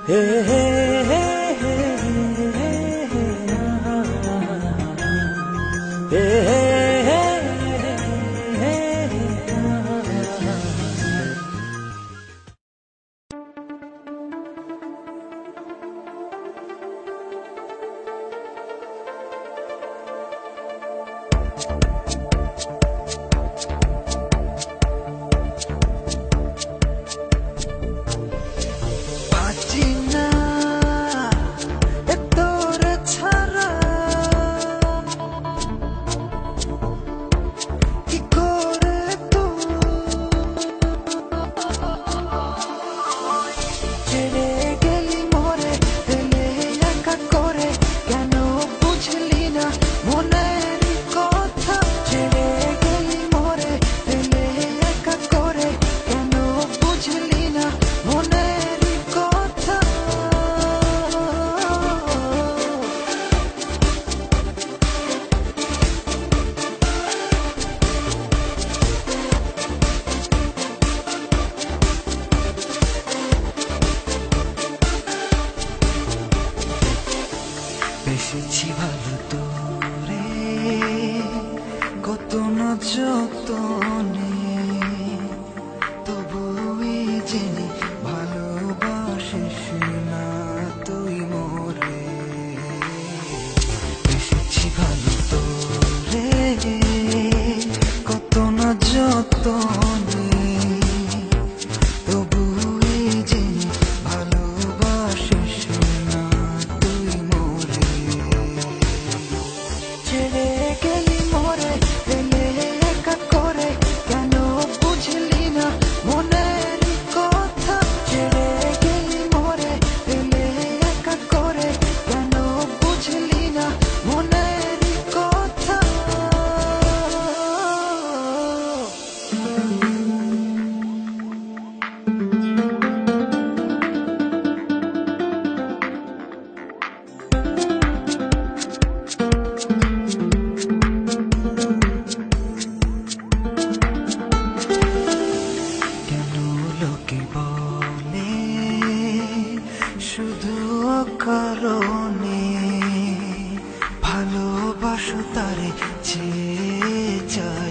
হে হে হে হে হে হে বেশিছি ভালো তোরে কত না যতনে তবুই জেনে ভালোবাসিস না তুই মোরে। বেশিছি ভালো তোরে কত না যতনে তবুই জেনে ভালোবাসিস না তুই মোরে। ছেড়ে গেলি মোরে ফেলে একা করে কেন বুঝলি না মনের কথা। ছেড়ে গেলি মোরে ফেলে একা করে কেন বুঝলি না মনের কথা। লোকে বলে শুধু অকারণে ভালোবাসো তারে চেয়ে যায়।